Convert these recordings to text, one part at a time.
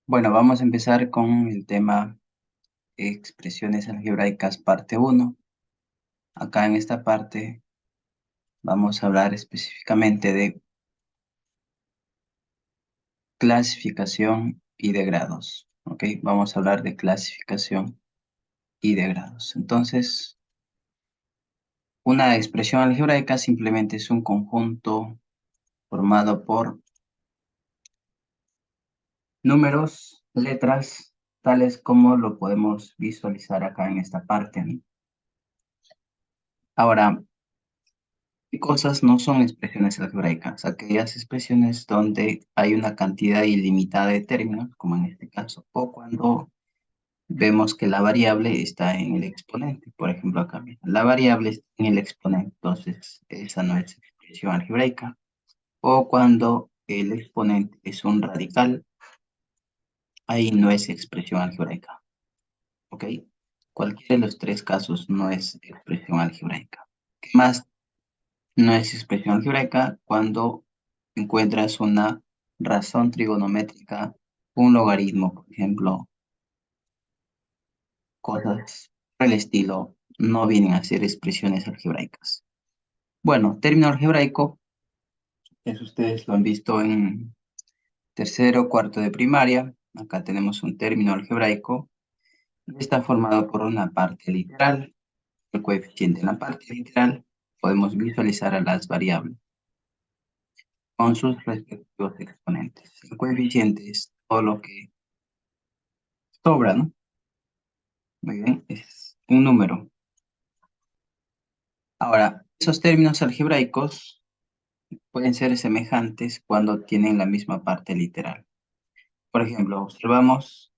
Bueno, vamos a empezar con el tema expresiones algebraicas parte uno. Acá en esta parte vamos a hablar específicamente de clasificación y de grados. ¿Ok? Vamos a hablar de clasificación y de grados. Entonces, una expresión algebraica simplemente es un conjunto formado por números, letras, tales como lo podemos visualizar acá en esta parte, ¿no? Ahora, ¿qué cosas no son expresiones algebraicas? Aquellas expresiones donde hay una cantidad ilimitada de términos, como en este caso, o cuando vemos que la variable está en el exponente. Por ejemplo, acá, mira, la variable está en el exponente, entonces esa no es expresión algebraica. O cuando el exponente es un radical, ahí no es expresión algebraica. ¿Ok? Cualquiera de los tres casos no es expresión algebraica. ¿Qué más no es expresión algebraica? Cuando encuentras una razón trigonométrica, un logaritmo, por ejemplo, cosas por el estilo, no vienen a ser expresiones algebraicas. Bueno, término algebraico, eso ustedes lo han visto en tercero, cuarto de primaria. Acá tenemos un término algebraico. Está formado por una parte literal, el coeficiente en la parte literal. Podemos visualizar a las variables con sus respectivos exponentes. El coeficiente es todo lo que sobra, ¿no? Muy bien, es un número. Ahora, esos términos algebraicos pueden ser semejantes cuando tienen la misma parte literal. Por ejemplo, observamos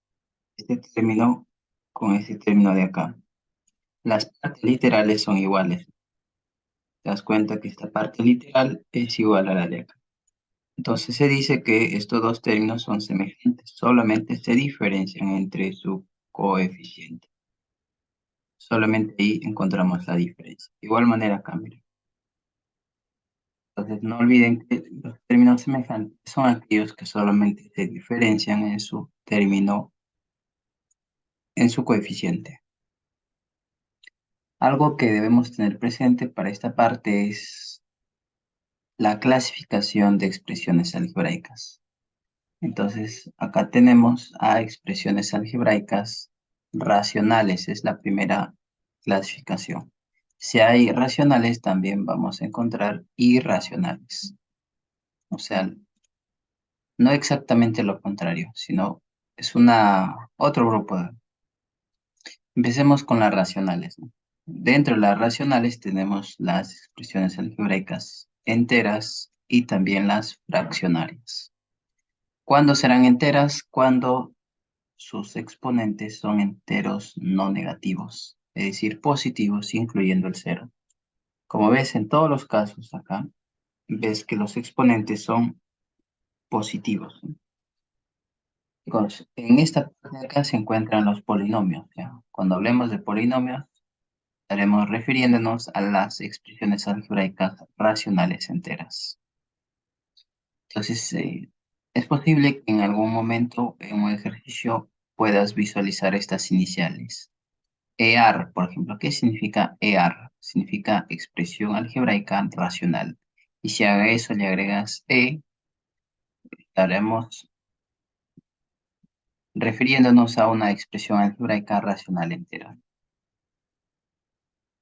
este término con este término de acá. Las partes literales son iguales. Te das cuenta que esta parte literal es igual a la de acá. Entonces se dice que estos dos términos son semejantes, solamente se diferencian entre su coeficiente. Solamente ahí encontramos la diferencia. De igual manera acá, miren. Entonces, no olviden que los términos semejantes son aquellos que solamente se diferencian en su término, en su coeficiente. Algo que debemos tener presente para esta parte es la clasificación de expresiones algebraicas. Entonces, acá tenemos a expresiones algebraicas racionales, es la primera clasificación. Si hay racionales, también vamos a encontrar irracionales. O sea, no exactamente lo contrario, sino es otro grupo. Empecemos con las racionales, ¿no? Dentro de las racionales tenemos las expresiones algebraicas enteras y también las fraccionarias. ¿Cuándo serán enteras? Cuando sus exponentes son enteros no negativos, es decir, positivos, incluyendo el cero. Como ves, en todos los casos acá, ves que los exponentes son positivos, ¿no? En esta parte de acá se encuentran los polinomios, ¿ya? Cuando hablemos de polinomios, estaremos refiriéndonos a las expresiones algebraicas racionales enteras. Entonces, es posible que en algún momento en un ejercicio puedas visualizar estas iniciales. EAR, por ejemplo, ¿qué significa EAR? Significa expresión algebraica racional. Y si a eso le agregas estaremos refiriéndonos a una expresión algebraica racional entera.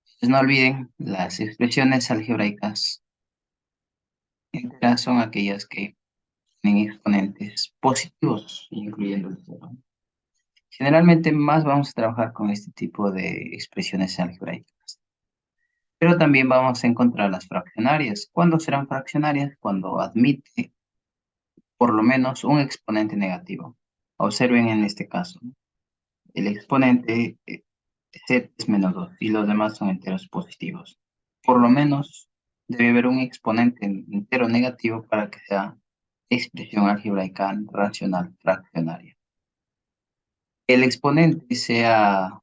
Entonces, no olviden, las expresiones algebraicas enteras son aquellas que tienen exponentes positivos, incluyendo el cero. Generalmente más vamos a trabajar con este tipo de expresiones algebraicas. Pero también vamos a encontrar las fraccionarias. ¿Cuándo serán fraccionarias? Cuando admite por lo menos un exponente negativo. Observen en este caso, ¿no? El exponente z es menos 2 y los demás son enteros positivos. Por lo menos debe haber un exponente entero negativo para que sea expresión algebraica racional fraccionaria. El exponente sea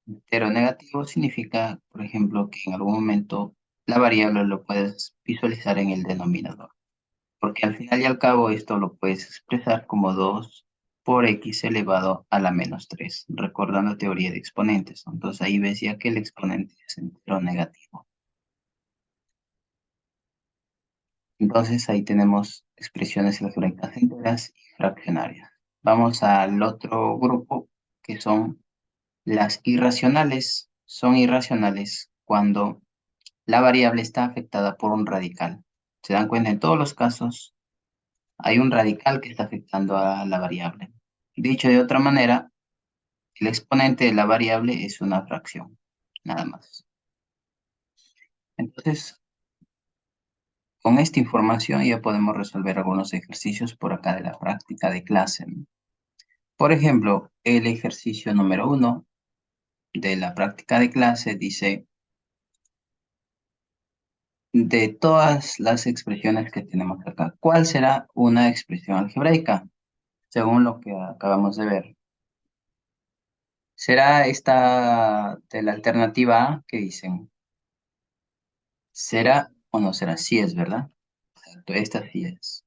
entero negativo significa, por ejemplo, que en algún momento la variable lo puedes visualizar en el denominador, porque al final y al cabo esto lo puedes expresar como 2 por x elevado a la menos 3, recordando teoría de exponentes, ¿no? Entonces ahí decía que el exponente es entero negativo. Entonces ahí tenemos expresiones algebraicas enteras y fraccionarias. Vamos al otro grupo, que son las irracionales. Son irracionales cuando la variable está afectada por un radical. ¿Se dan cuenta? En todos los casos hay un radical que está afectando a la variable. Dicho de otra manera, el exponente de la variable es una fracción, nada más. Entonces, con esta información ya podemos resolver algunos ejercicios por acá de la práctica de clase. Por ejemplo, el ejercicio número 1 de la práctica de clase dice, de todas las expresiones que tenemos acá, ¿cuál será una expresión algebraica? Según lo que acabamos de ver. ¿Será esta de la alternativa A que dicen? ¿Será o no será? Sí es, ¿verdad? Exacto, esta sí es.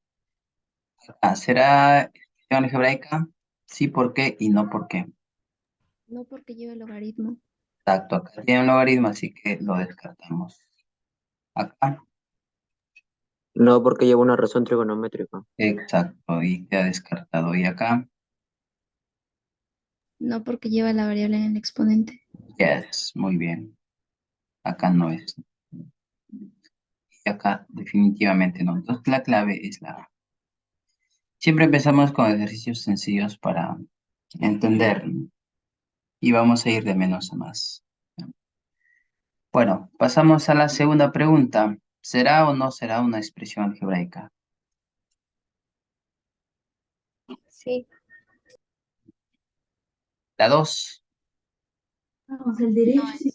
¿Será expresión algebraica? Sí, ¿por qué? Y no, ¿por qué? No porque lleva el logaritmo. Exacto, acá tiene un logaritmo, así que lo descartamos. Acá, No, porque lleva una razón trigonométrica. exacto, y queda descartado. Y acá, No porque lleva la variable en el exponente. yes, muy bien. Acá no es. Y acá definitivamente no. Entonces la clave es la A. Siempre empezamos con ejercicios sencillos para entender, ¿no? Y vamos a ir de menos a más. Bueno, pasamos a la segunda pregunta. ¿Será o no será una expresión algebraica? Sí. La 2. Vamos, el derecho sí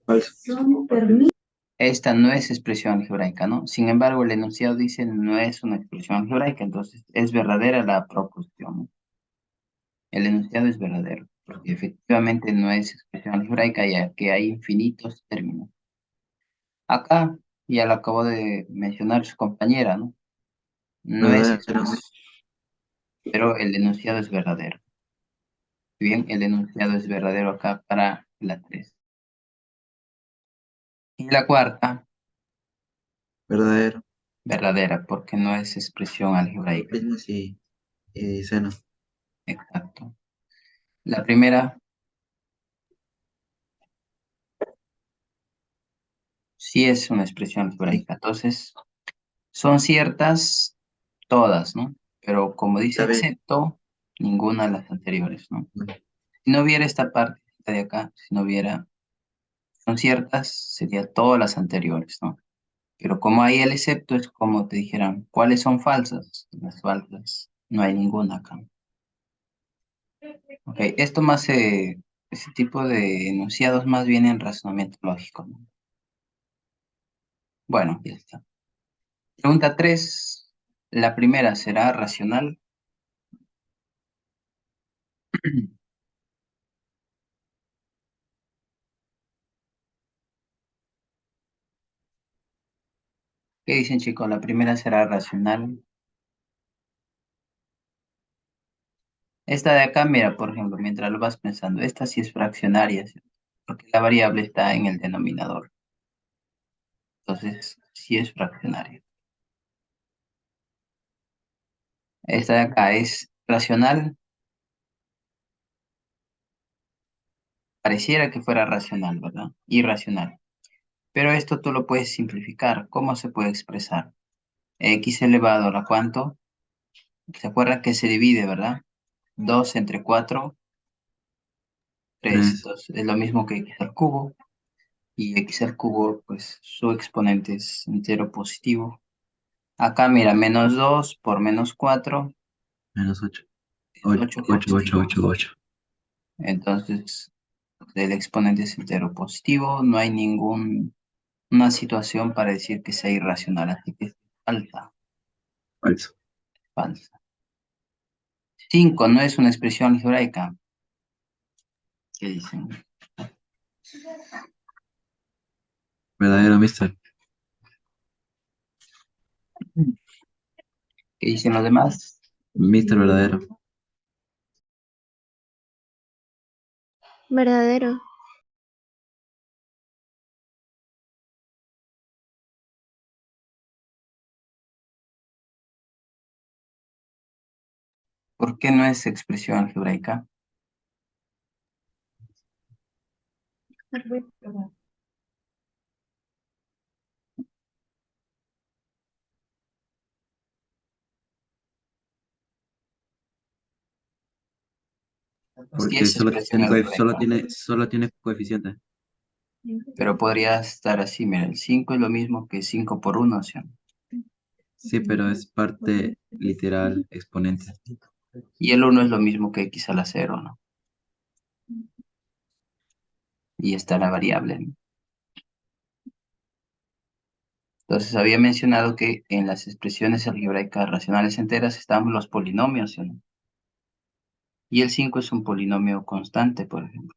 Falso. son permisos. Esta no es expresión algebraica, ¿no? Sin embargo, el enunciado dice no es una expresión algebraica, entonces es verdadera la proposición, ¿no? El enunciado es verdadero, porque efectivamente no es expresión algebraica, ya que hay infinitos términos. Acá, ya lo acabo de mencionar su compañera, ¿no? No es Verdadero. expresión, pero el enunciado es verdadero. Bien, el enunciado es verdadero acá para la 3. Y la cuarta, Verdadero. verdadera, porque no es expresión algebraica. Prismas y seno. Exacto. La primera sí es una expresión algebraica. Entonces, son ciertas todas, ¿no? Pero como dice Está bien. excepto, ninguna de las anteriores, ¿no? Si no hubiera esta parte de acá, si no hubiera, son ciertas, sería todas las anteriores, ¿no? Pero como hay el excepto, es como te dijeran, ¿cuáles son falsas? Las falsas, no hay ninguna acá. Ok, esto más, ese tipo de enunciados más bien en razonamiento lógico, ¿no? Bueno, ya está. Pregunta 3. La primera será racional. ¿Qué dicen, chicos? La primera será racional. Esta de acá, mira, por ejemplo, mientras lo vas pensando, esta sí es fraccionaria, ¿sí? Porque la variable está en el denominador. Entonces, sí es fraccionaria. Esta de acá es racional. Pareciera que fuera racional, ¿verdad? Irracional. Pero esto tú lo puedes simplificar. ¿Cómo se puede expresar? X elevado a la cuánto. ¿Se acuerdan que se divide, verdad? 2 entre 4, 3. 3. Entonces, es lo mismo que x al cubo. Y x al cubo, pues su exponente es entero positivo. Acá, mira, menos 2 por menos 4 Menos 8. es 8, 8 8, 8, positivo. 8, 8. Entonces, el exponente es entero positivo. No hay ninguna situación para decir que sea irracional. Así que es falsa, Falso. falsa. 5 no es una expresión algebraica. ¿Qué dicen? Verdadero, mister. ¿Qué dicen los demás? Mister verdadero. Verdadero. ¿Por qué no es expresión algebraica? Sí Porque es expresión algebraica, solo tiene coeficiente. pero podría estar así, mira, el 5 es lo mismo que 5 por 1, ¿sí? Sí, pero es parte literal exponente. Y el 1 es lo mismo que x a la 0, ¿no? Y está la variable, ¿no? Entonces había mencionado que en las expresiones algebraicas racionales enteras estaban los polinomios, ¿sí, no? Y el 5 es un polinomio constante, por ejemplo.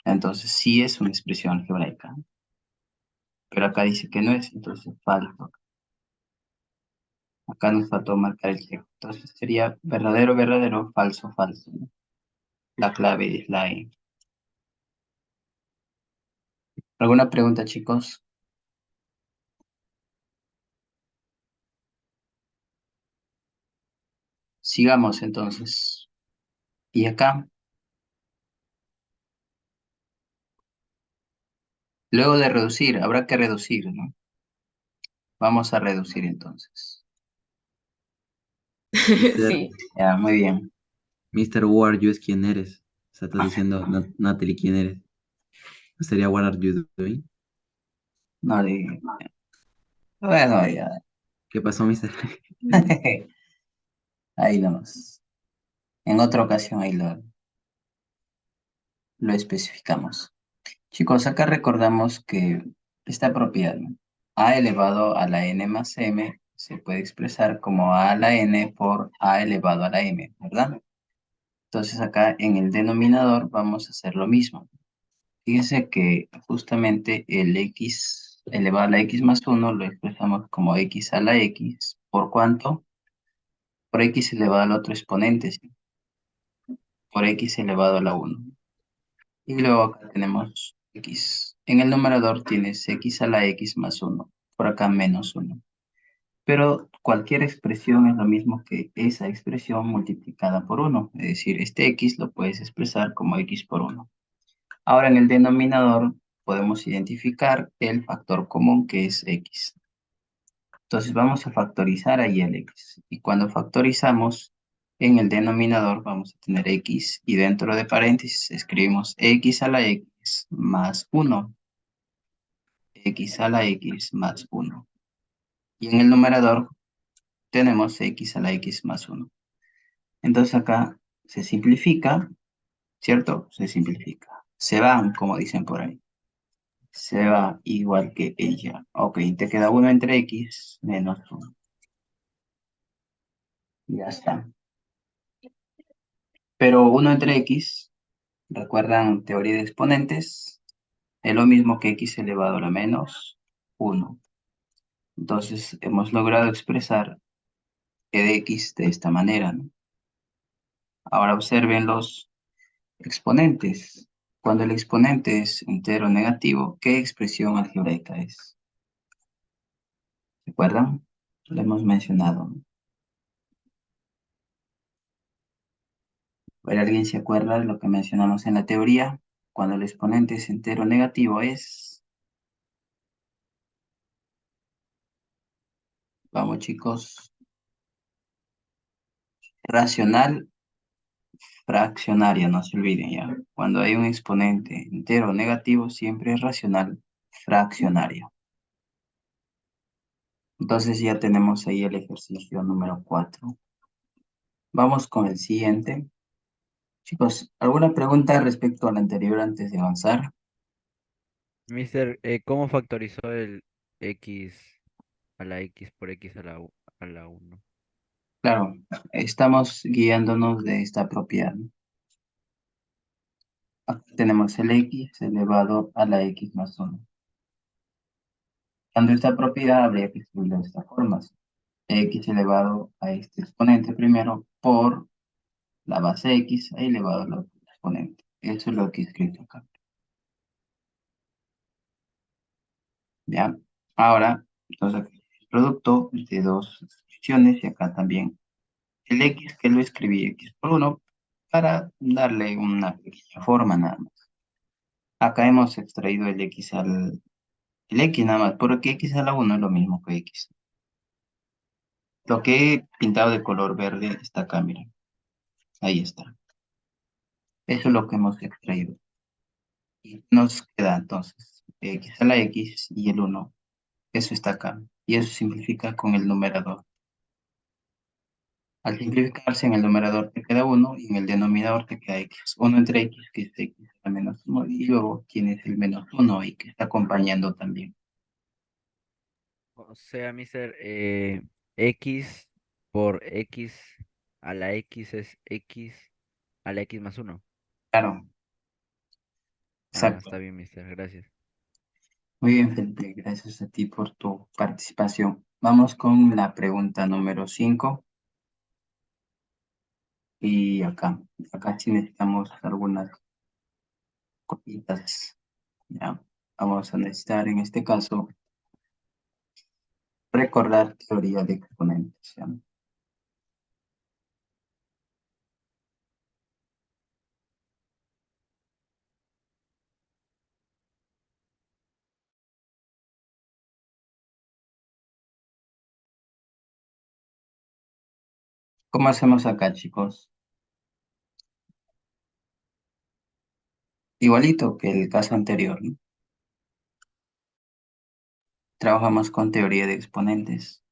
Entonces sí es una expresión algebraica. Pero acá dice que no es, entonces falso. Acá nos faltó marcar el check. Entonces sería verdadero, verdadero, falso, falso, ¿no? La clave es la E. ¿Alguna pregunta, chicos? Sigamos entonces. Y acá, luego de reducir, habrá que reducir, ¿no? Vamos a reducir entonces. Mister, Ya, muy bien. Mister, who are you es quién eres. O sea, estás diciendo, Natalie, ¿quién eres? ¿No sería what are you doing? No diga. Bueno, ya. ¿Qué pasó, Mister? Ahí nomás. En otra ocasión ahí lo especificamos. Chicos, acá recordamos que esta propiedad, ¿no? A elevado a la n más m se puede expresar como a la n por a elevado a la m, ¿verdad? Entonces acá en el denominador vamos a hacer lo mismo. Fíjense que justamente el x elevado a la x más 1 lo expresamos como x a la x. ¿Por cuánto? Por x elevado al otro exponente, ¿sí? Por x elevado a la 1. Y luego acá tenemos x. En el numerador tienes x a la x más 1. Por acá menos 1. Pero cualquier expresión es lo mismo que esa expresión multiplicada por 1. Es decir, este x lo puedes expresar como x por 1. Ahora en el denominador podemos identificar el factor común que es x. Entonces vamos a factorizar ahí el x. Y cuando factorizamos en el denominador vamos a tener x y dentro de paréntesis escribimos x a la x más 1. X a la x más 1. Y en el numerador tenemos x a la x más 1. Entonces acá se simplifica, ¿cierto? Se simplifica. Se van, como dicen por ahí. Se va igual que ella. Ok, te queda 1 entre x menos 1. Ya está. Pero 1 entre x, ¿recuerdan teoría de exponentes? Es lo mismo que x elevado a la menos 1. Entonces hemos logrado expresar e de x de esta manera, ¿no? Ahora observen los exponentes. Cuando el exponente es entero negativo, ¿qué expresión algebraica es? ¿Recuerdan? Lo hemos mencionado, ¿no? A ver, ¿alguien se acuerda de lo que mencionamos en la teoría? Cuando el exponente es entero negativo es... Vamos, chicos. Racional fraccionaria, no se olviden ya. Cuando hay un exponente entero negativo, siempre es racional fraccionaria. Entonces ya tenemos ahí el ejercicio número 4. Vamos con el siguiente. Chicos, ¿alguna pregunta respecto al anterior antes de avanzar? Mister, ¿cómo factorizó el x a la x por x a la 1? Claro, estamos guiándonos de esta propiedad, ¿no? Aquí tenemos el x elevado a la x más 1. Usando esta propiedad habría que escribirlo de esta forma, ¿sí? X elevado a este exponente primero por la base x elevado al otro exponente. Eso es lo que he escrito acá. ¿Ya? Ahora, entonces aquí el producto de dos expresiones y acá también el X que lo escribí X por 1 para darle una pequeña forma nada más. Acá hemos extraído el el X nada más, porque X a la 1 es lo mismo que X. Lo que he pintado de color verde está acá, miren. Ahí está. Eso es lo que hemos extraído. Y nos queda entonces X a la X y el 1. Eso está acá. Y eso simplifica con el numerador. Al simplificarse en el numerador te queda 1 y en el denominador te queda X. 1 entre X, que es X a la menos 1. Y luego tienes el menos 1 y que está acompañando también. O sea, mister, X por X a la X es X a la X más uno. Claro, Ah, exacto. está bien, mister, gracias. Muy bien, Felipe. Gracias a ti por tu participación. Vamos con la pregunta número 5. Y acá sí necesitamos algunas cositas. Ya, vamos a necesitar en este caso recordar teoría de exponentes. ¿Ya? ¿Cómo hacemos acá, chicos? Igualito que el caso anterior, ¿no? Trabajamos con teoría de exponentes.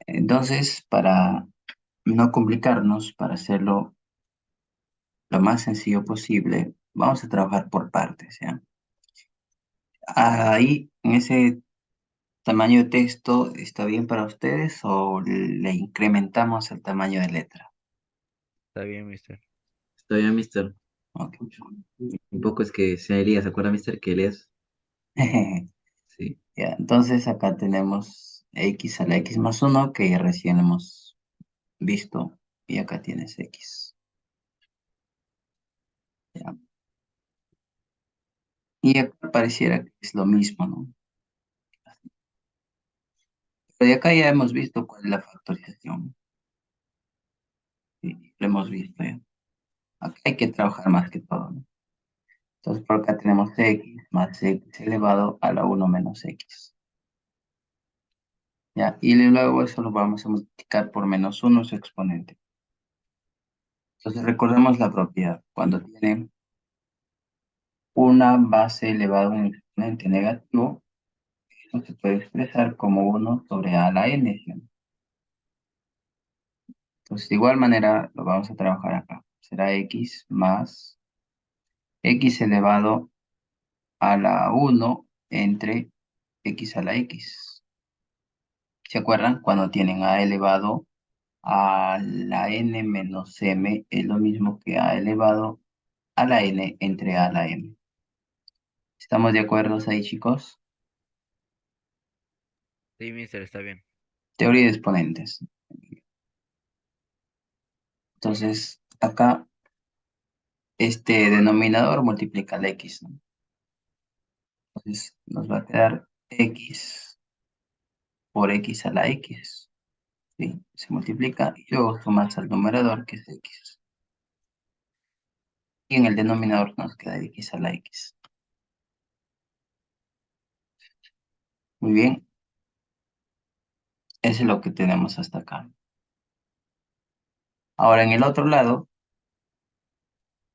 Entonces, para no complicarnos, para hacerlo lo más sencillo posible, vamos a trabajar por partes, ¿ya? Ahí, en ese tamaño de texto, ¿está bien para ustedes o le incrementamos el tamaño de letra? Está bien, mister. Está bien, mister. Ok. Un poco es que se leía, ¿se acuerda, mister? Que lees. Sí. Ya, entonces acá tenemos x a la x más 1 que recién hemos visto y acá tienes x. Ya. Y acá pareciera que es lo mismo, ¿no? Pero de acá ya hemos visto cuál es la factorización. Sí, lo hemos visto ya. Acá hay que trabajar más que todo, ¿no? Entonces por acá tenemos x más x elevado a la 1 menos x. ¿Ya? Y luego eso lo vamos a multiplicar por menos 1 su exponente. Entonces recordemos la propiedad. Cuando tiene una base elevada a un exponente negativo, eso se puede expresar como 1 sobre a la n, ¿sí? Entonces de igual manera lo vamos a trabajar acá. Será x más x elevado a la 1 entre x a la x. ¿Se acuerdan? Cuando tienen a elevado a la n menos m es lo mismo que a elevado a la n entre a la m. ¿Estamos de acuerdo ahí, chicos? Sí, mister, está bien. Teoría de exponentes. Entonces, acá este denominador multiplica la x, ¿no? Entonces, nos va a quedar x por x a la x, ¿sí? Se multiplica y luego sumas al numerador, que es x. Y en el denominador nos queda x a la x. Muy bien, eso es lo que tenemos hasta acá. Ahora, en el otro lado,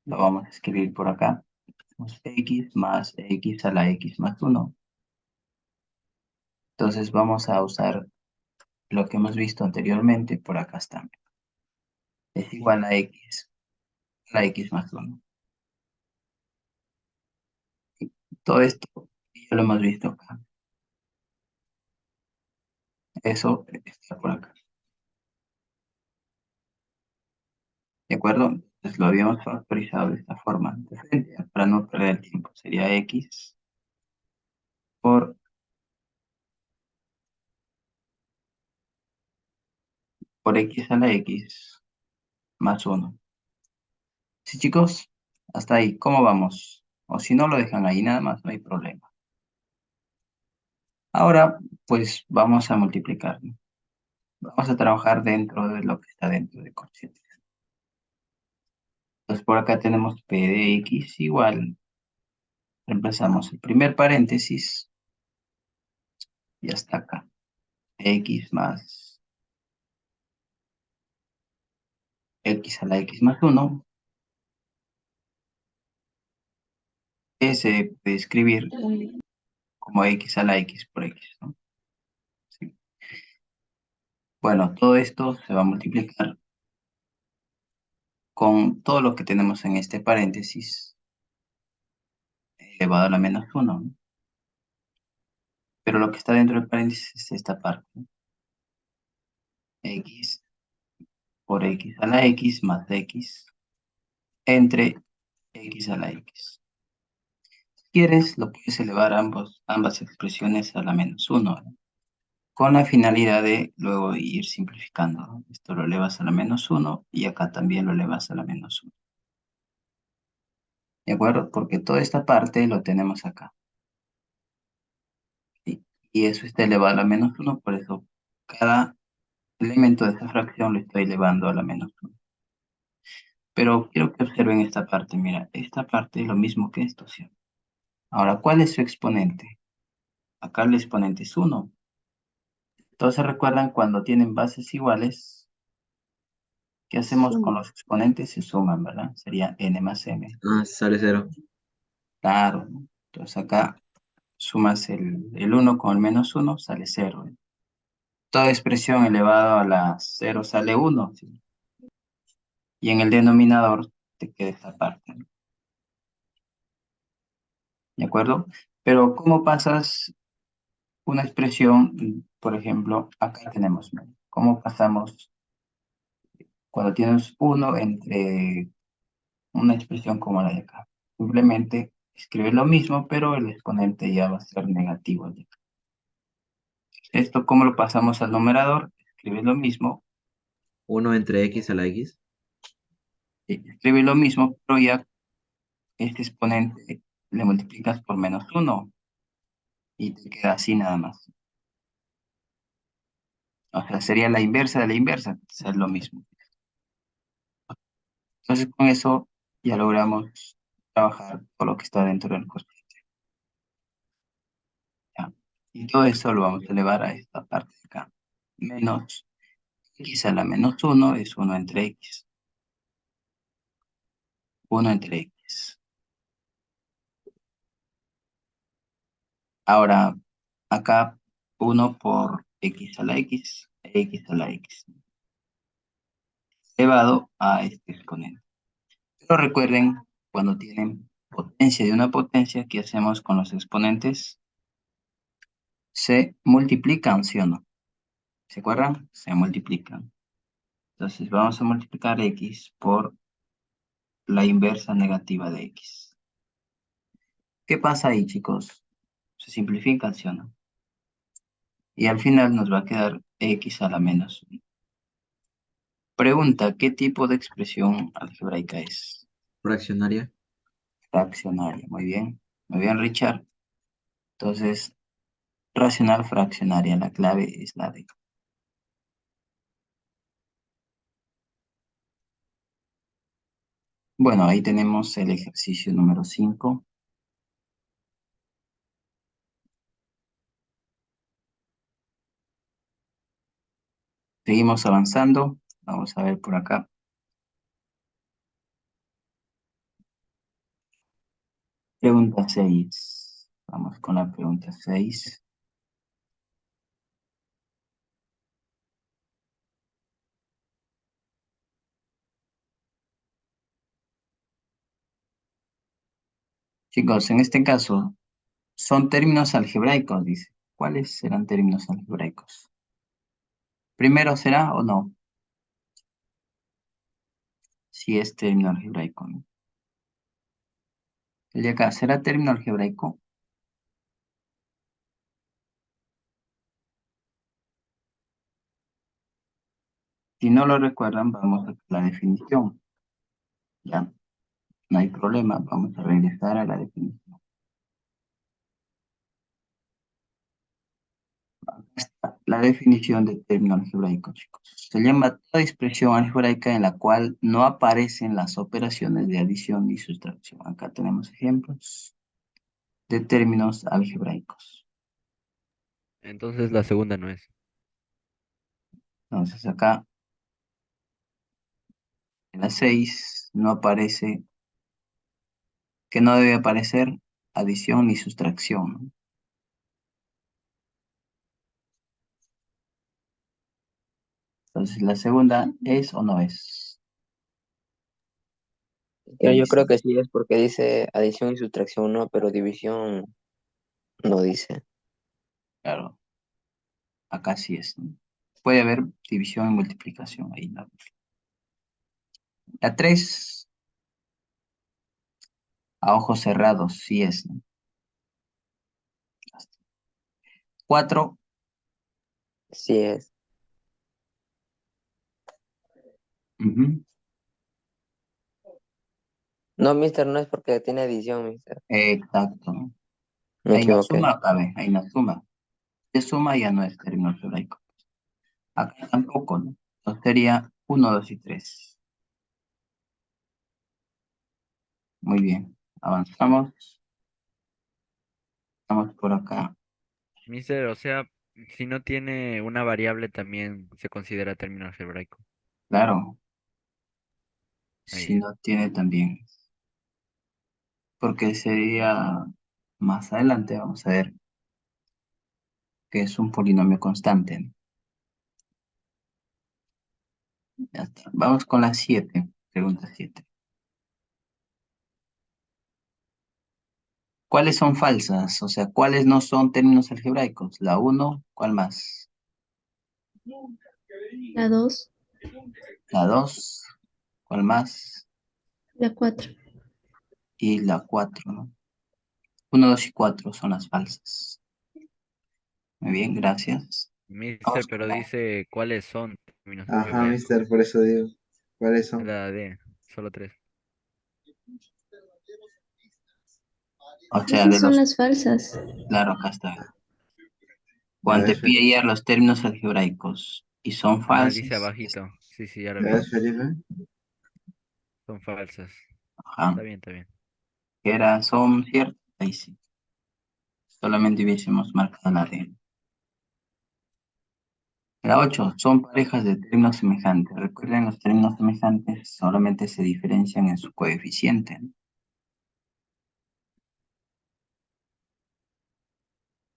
lo vamos a escribir por acá. Tenemos x más x a la x más 1. Entonces, vamos a usar lo que hemos visto anteriormente. Por acá está. Es igual a x a la x más 1. Todo esto ya lo hemos visto acá. Eso está por acá. ¿De acuerdo? Entonces lo habíamos factorizado de esta forma de frente, para no perder el tiempo. Sería x por x a la x más 1. ¿Sí, chicos? Hasta ahí, ¿cómo vamos? O si no lo dejan ahí nada más, no hay problema. Ahora, pues vamos a multiplicar, ¿no? Vamos a trabajar dentro de lo que está dentro de cocientes. Entonces por acá tenemos P de X igual, reemplazamos el primer paréntesis y hasta acá. X más X a la X más 1. Se puede escribir como X a la X por X, ¿no? Sí. Bueno, todo esto se va a multiplicar con todo lo que tenemos en este paréntesis elevado a la menos 1, ¿no? Pero lo que está dentro del paréntesis es esta parte, ¿no? X por X a la X más X entre X a la X. Si quieres, lo puedes elevar ambas expresiones a la menos 1, ¿no? Con la finalidad de luego ir simplificando, ¿no? Esto lo elevas a la menos 1 y acá también lo elevas a la menos 1. ¿De acuerdo? Porque toda esta parte lo tenemos acá. ¿Sí? Y eso está elevado a la menos 1, por eso cada elemento de esta fracción lo estoy elevando a la menos 1. Pero quiero que observen esta parte. Mira, esta parte es lo mismo que esto, ¿sí? Ahora, ¿cuál es su exponente? Acá el exponente es 1. Entonces recuerdan cuando tienen bases iguales, ¿qué hacemos con los exponentes? Se suman, ¿verdad? Sería n más m. Ah, sale 0. Claro, ¿no? Entonces acá sumas el 1 con el menos 1, sale 0. Toda expresión elevada a la 0 sale 1, ¿sí? Y en el denominador te queda esta parte, ¿no? ¿De acuerdo? Pero ¿cómo pasas una expresión? Por ejemplo, acá tenemos, ¿no? ¿Cómo pasamos cuando tienes 1 entre una expresión como la de acá? Simplemente escribes lo mismo, pero el exponente ya va a ser negativo. Esto, ¿cómo lo pasamos al numerador? Escribes lo mismo, 1 entre X a la X. escribes lo mismo, pero ya este exponente le multiplicas por menos 1 y te queda así nada más. O sea, sería la inversa de la inversa, es lo mismo. Entonces, con eso ya logramos trabajar todo lo que está dentro del cociente. ¿Ya? Y todo eso lo vamos a elevar a esta parte de acá. Menos X a la menos 1 es 1 entre X. 1 entre X. Ahora, acá 1 por X a la X a la X. Elevado a este exponente. Pero recuerden, cuando tienen potencia de una potencia, ¿qué hacemos con los exponentes? Se multiplican, ¿sí o no? ¿Se acuerdan? Se multiplican. Entonces vamos a multiplicar X por la inversa negativa de X. ¿Qué pasa ahí, chicos? Se simplifican, ¿sí o no? Y al final nos va a quedar X a la menos 1. Pregunta, ¿qué tipo de expresión algebraica es? Fraccionaria. Fraccionaria. Muy bien, Richard. Entonces, racional fraccionaria, la clave es la D. Bueno, ahí tenemos el ejercicio número 5. Seguimos avanzando. Vamos a ver por acá. Pregunta 6. Vamos con la pregunta 6. Chicos, en este caso, son términos algebraicos, dice. ¿Cuáles serán términos algebraicos? Primero será o no, si es término algebraico, ¿no? El de acá, ¿será término algebraico? Si no lo recuerdan, vamos a la definición. ¿Ya? No hay problema, vamos a regresar a la definición. Acá está la definición de término algebraico, chicos. Se llama toda expresión algebraica en la cual no aparecen las operaciones de adición y sustracción. Acá tenemos ejemplos de términos algebraicos. Entonces la segunda no es. Entonces acá en la 6 no aparece, que no debe aparecer adición ni sustracción, ¿no? Entonces la segunda es o no es. Yo creo que sí es porque dice adición y sustracción no, pero división no dice. Claro, acá sí es, ¿no? Puede haber división y multiplicación ahí, ¿no? La 3 a ojos cerrados sí es, ¿no? 4, Sí es. No, mister, no es porque tiene adición, mister. exacto, ¿no? Me Ahí no equivoqué. suma, cabe, ahí no suma. Si suma ya no es término algebraico. Acá tampoco, ¿no? Entonces sería 1, 2 y 3. Muy bien, avanzamos. Vamos por acá. Mister, o sea, si no tiene una variable también se considera término algebraico. Claro, Ahí si ya. no tiene también. Porque sería más adelante, vamos a ver, que es un polinomio constante, ¿no? Ya está. Vamos con la 7, pregunta 7. ¿Cuáles son falsas? O sea, ¿cuáles no son términos algebraicos? La 1, ¿cuál más? La 2, La 2, ¿cuál más? la 4. Y la 4, ¿no? 1, 2 y 4 son las falsas. Muy bien, gracias. Mister, Vamos con pero la, dice cuáles son términos Ajá, algebraicos. mister, por eso digo. ¿Cuáles son? La D, solo tres. o sea, Esas de son los, las falsas. claro, acá está. A Cuando ver, te pide hallar los términos algebraicos y son Ah, dice falsos, abajito. Sí, sí, ya lo a vi. ver, Felipe. Son falsas. ajá, Está bien, está bien. que era, son ciertas, ahí sí. Solamente hubiésemos marcado la D. La 8 son parejas de términos semejantes. Recuerden, los términos semejantes solamente se diferencian en su coeficiente, ¿no?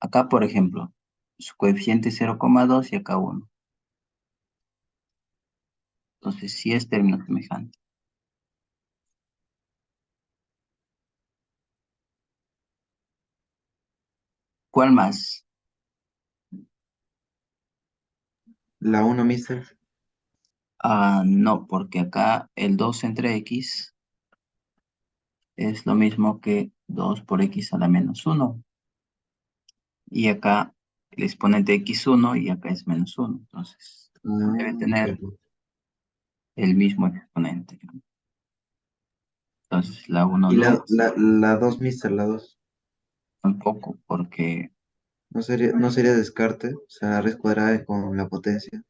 Acá, por ejemplo, su coeficiente es 0,2 y acá 1. Entonces, sí es término semejante. ¿Cuál más? La uno, mister. Ah, no, porque acá el 2 entre x es lo mismo que 2 por x a la menos 1. Y acá el exponente x1 y acá es menos 1. Entonces, debe Ah, tener ok. el mismo exponente. Entonces, la 1 Y no la dos, mister, la dos. tampoco, porque ¿No sería descarte? O sea, la raíz cuadrada con la potencia.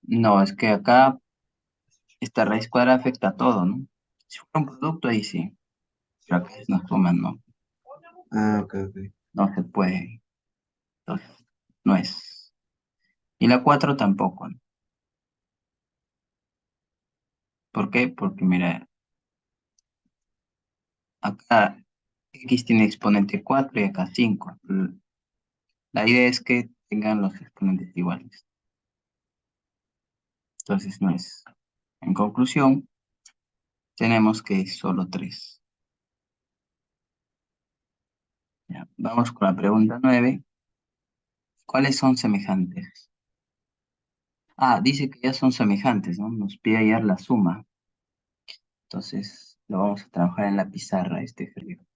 no, es que acá esta raíz cuadrada afecta a todo, ¿no? Si fuera un producto, ahí sí, pero acá es una suma, no, Ah, ok, ok. no se puede. Entonces, no es. Y la 4 tampoco, ¿no? ¿Por qué? Porque mira, acá x tiene exponente 4 y acá 5. La idea es que tengan los exponentes iguales. Entonces no es. En conclusión, tenemos que es solo 3. Ya, vamos con la pregunta 9. ¿Cuáles son semejantes? Ah, dice que ya son semejantes, ¿no? Nos pide hallar la suma. Entonces, lo vamos a trabajar en la pizarra, este ejercicio.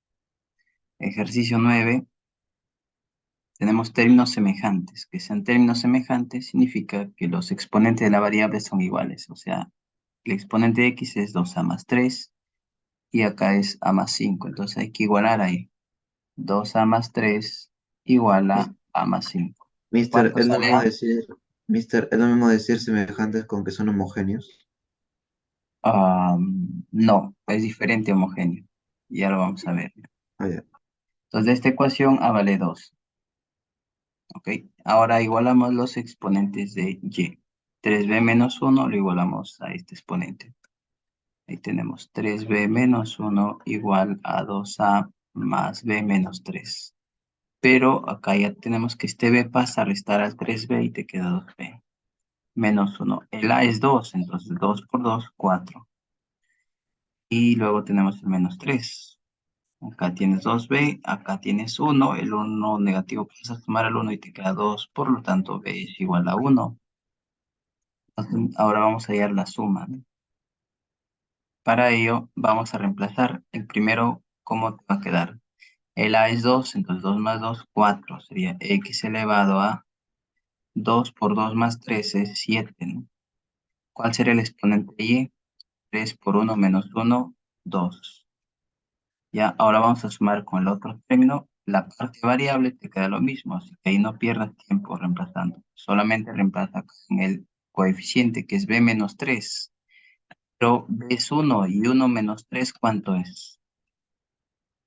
Ejercicio 9. tenemos términos semejantes. Que sean términos semejantes significa que los exponentes de la variable son iguales. O sea, el exponente de x es 2a más 3 y acá es a más 5. Entonces hay que igualar ahí. 2a más 3 igual a más 5. Mister, ¿Cuánto es lo mismo sale? decir, Mister, es lo mismo decir semejantes con que son homogéneos. No, es diferente a homogéneo. Ya lo vamos a ver. Ah, ya. Entonces, esta ecuación A vale 2. ¿Ok? Ahora igualamos los exponentes de y. 3b menos 1 lo igualamos a este exponente. Ahí tenemos 3b menos 1 igual a 2a más b menos 3. Pero acá ya tenemos que este b pasa a restar al 3b y te queda 2b menos 1. El a es 2, entonces 2 por 2, 4. Y luego tenemos el menos 3. Acá tienes 2b, acá tienes 1, el 1 negativo pasas a sumar al 1 y te queda 2, por lo tanto b es igual a 1. Entonces, ahora vamos a hallar la suma, ¿no? Para ello vamos a reemplazar el primero, ¿cómo te va a quedar? El a es 2, entonces 2 más 2, 4, sería x elevado a 2 por 2 más 3 es 7, ¿no? ¿Cuál sería el exponente de y? 3 por 1 menos 1, 2. Ya, ahora vamos a sumar con el otro término. La parte variable te queda lo mismo, así que ahí no pierdas tiempo reemplazando. Solamente reemplaza con el coeficiente que es b menos 3. Pero b es 1 y 1 menos 3, ¿cuánto es?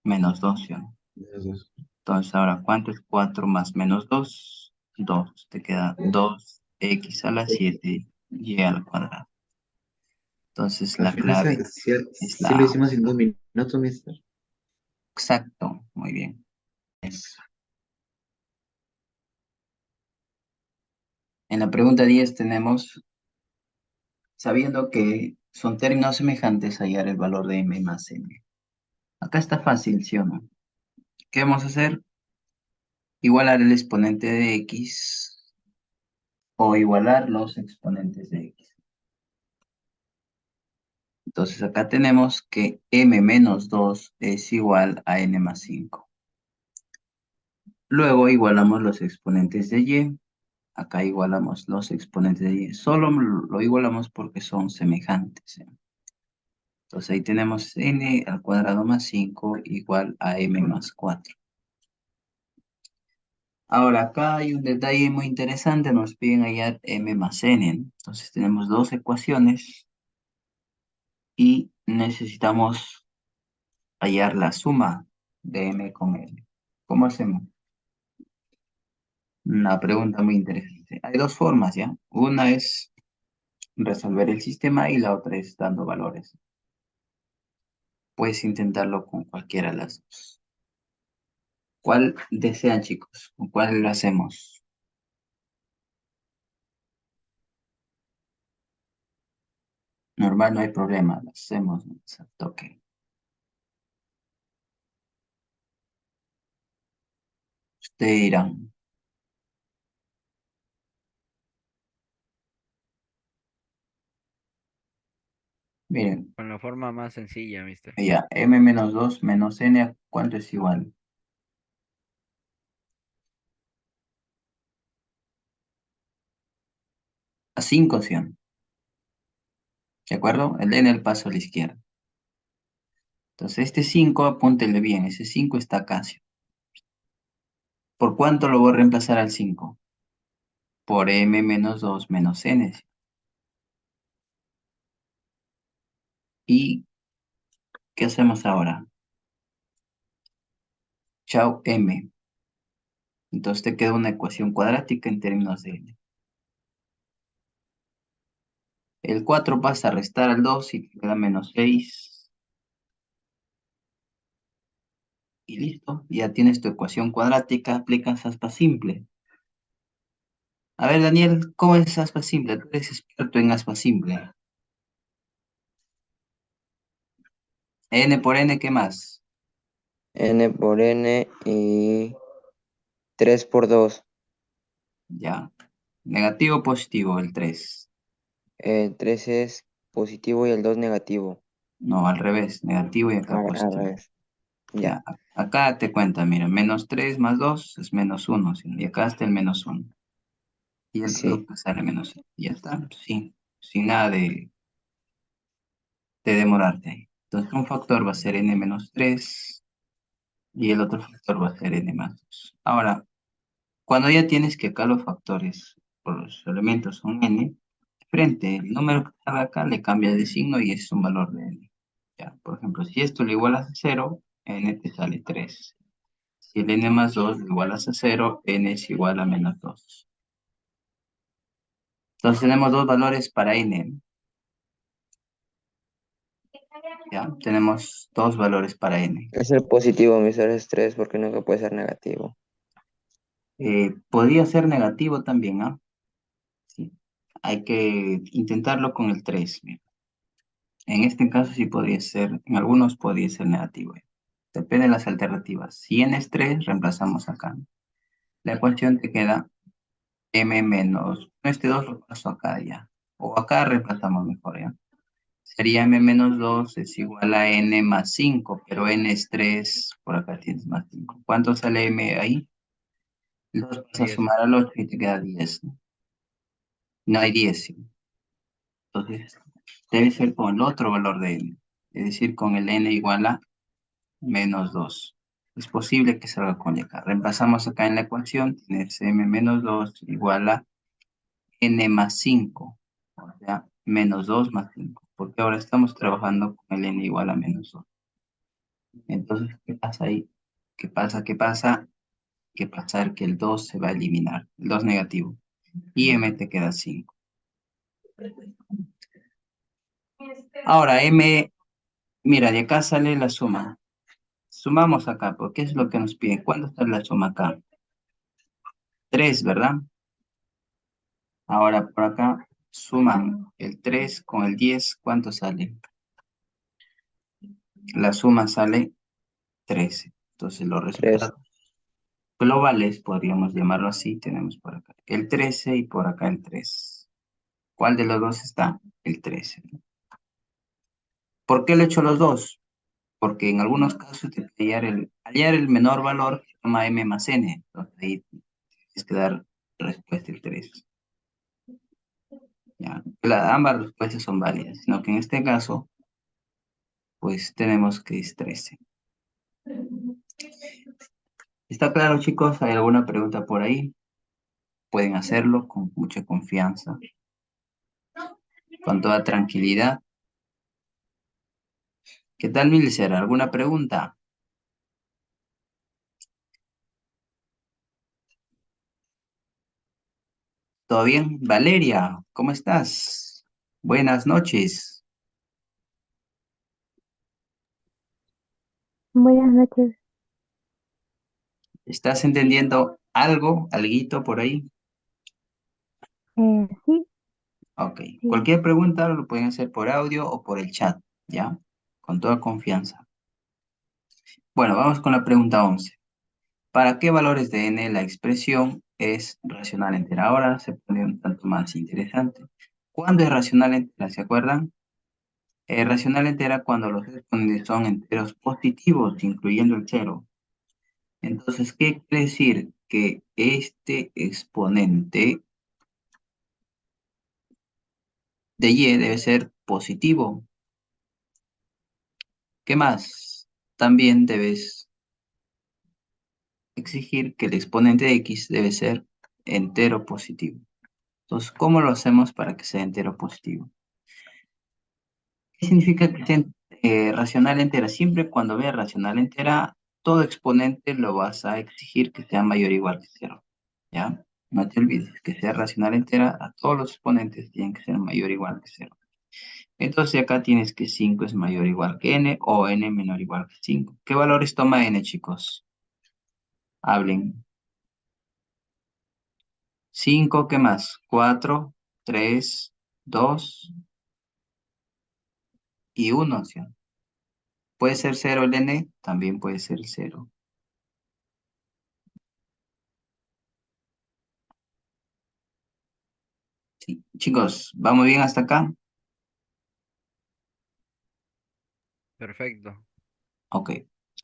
Menos 2, ¿sí o no? Esos dos. Entonces, ahora, ¿cuánto es 4 más menos 2? 2. Te queda 2x a la 7 y al cuadrado. Entonces, Al la final clave sí, es sí la lo A. hicimos en 2 minutos, Mister. Exacto, muy bien. Eso. En la pregunta 10 tenemos, sabiendo que son términos semejantes, hallar el valor de m más n. Acá está fácil, ¿sí o no? ¿Qué vamos a hacer? Igualar el exponente de x o igualar los exponentes de x. Entonces acá tenemos que m menos 2 es igual a n más 5. Luego igualamos los exponentes de y. Acá igualamos los exponentes de y. Solo lo igualamos porque son semejantes, ¿eh? Entonces ahí tenemos n al cuadrado más 5 igual a m más 4. Ahora acá hay un detalle muy interesante, nos piden hallar m más n, ¿no? Entonces tenemos dos ecuaciones y necesitamos hallar la suma de m con n. ¿Cómo hacemos? Una pregunta muy interesante. Hay dos formas, ¿ya? Una es resolver el sistema y la otra es dando valores. Puedes intentarlo con cualquiera de las dos. ¿Cuál desean, chicos? ¿Con cuál lo hacemos? Normal, no hay problema, lo hacemos, ¿no? Exacto, ok. Ustedes dirán, miren, Con la forma más sencilla, mister. ya, m menos 2 menos n, ¿a cuánto es igual? A 5, ¿sí o no? ¿De acuerdo? El n el paso a la izquierda. Entonces, este 5, apúntenle bien, ese 5 está acá, ¿sí? ¿Por cuánto lo voy a reemplazar al 5? Por m menos 2 menos n, ¿sí? ¿Y qué hacemos ahora? Chao m. Entonces te queda una ecuación cuadrática en términos de n. El 4 pasa a restar al 2 y te queda menos 6. Y listo, ya tienes tu ecuación cuadrática, aplicas aspa simple. A ver, Daniel, ¿cómo es aspa simple? Tú eres experto en aspa simple. N por n, ¿qué más? N por N y 3 por 2. Ya. Negativo, positivo, el 3. El 3 es positivo y el 2 negativo. No, al revés, negativo y acá Al positivo. revés. Ya, acá te cuenta, mira, menos 3 más 2 es menos 1, y acá está el menos 1. Y el Sí. producto sale menos 1. Ya está, sí, sin nada de demorarte ahí. Entonces, un factor va a ser n menos 3 y el otro factor va a ser n más 2. Ahora, cuando ya tienes que acá los factores por los elementos son n, frente el número que está acá le cambia de signo y es un valor de n. Ya, por ejemplo, si esto lo igualas a 0, n te sale 3. Si el n más 2 lo igualas a 0, n es igual a menos 2. Entonces tenemos dos valores para n. Ya, tenemos dos valores para n. Es el positivo, mister, es 3 porque nunca puede ser negativo. Podría ser negativo también, ¿ah? Sí. Hay que intentarlo con el 3. Mira. En este caso sí podría ser, en algunos podría ser negativo. Depende de las alternativas. Si n es 3, reemplazamos acá. La ecuación te queda m menos, este 2 lo paso acá ya. O acá reemplazamos mejor, ¿ya? Sería m menos 2 es igual a n más 5, pero n es 3, por acá tienes más 5. ¿Cuánto sale m ahí? 2 vas a 10. sumar al 8 y te queda 10. No hay 10, ¿sí? Entonces, debe ser con el otro valor de n, es decir, con el n igual a menos 2. Es posible que salga con y acá. Reemplazamos acá en la ecuación, tienes m menos 2 igual a n más 5, o sea, menos 2 más 5, porque ahora estamos trabajando con el n igual a menos 2. Entonces, ¿qué pasa ahí? ¿Qué pasa? ¿Qué pasa? Que pasar que el 2 se va a eliminar, el 2 negativo, y m te queda 5. Ahora, m, mira, de acá sale la suma. Sumamos acá, porque es lo que nos pide. ¿Cuánto está la suma acá? 3, ¿verdad? Ahora, por acá, suman el 3 con el 10, ¿cuánto sale? La suma sale 13. Entonces, los 3. resultados globales, podríamos llamarlo así, tenemos por acá el 13 y por acá el 3. ¿Cuál de los dos está? El 13. ¿Por qué le he hecho los dos? Porque en algunos casos te puede hallar el menor valor que toma m más n. Entonces, ahí tienes que dar respuesta el 3. Ya, ambas respuestas son válidas, sino que en este caso, pues tenemos que es 13. ¿Está claro, chicos? ¿Hay alguna pregunta por ahí? Pueden hacerlo con mucha confianza, con toda tranquilidad. ¿Qué tal, Milcer? ¿Alguna pregunta? ¿Todo bien? Valeria, ¿cómo estás? Buenas noches. Buenas noches. ¿Estás entendiendo algo, alguito por ahí? Sí, Ok. sí. Cualquier pregunta lo pueden hacer por audio o por el chat, ¿ya? Con toda confianza. Bueno, vamos con la pregunta 11. ¿Para qué valores de n la expresión es racional entera? Ahora se pone un tanto más interesante. ¿Cuándo es racional entera? ¿Se acuerdan? Racional entera cuando los exponentes son enteros positivos, incluyendo el cero. Entonces, ¿qué quiere decir? Que este exponente de y debe ser positivo. ¿Qué más? También debes exigir que el exponente de x debe ser entero positivo. Entonces, ¿cómo lo hacemos para que sea entero positivo? ¿Qué significa que sea racional entera? Siempre cuando veas racional entera, todo exponente lo vas a exigir que sea mayor o igual que 0. ¿Ya? No te olvides que sea racional entera, a todos los exponentes tienen que ser mayor o igual que 0. Entonces acá tienes que 5 es mayor o igual que n o n menor o igual que 5. ¿Qué valores toma n, chicos? Hablen. 5, ¿qué más? 4, 3, 2 y 1. ¿Sí? ¿Puede ser 0 el n? También puede ser 0. Sí. Chicos, ¿vamos bien hasta acá? Perfecto. Ok.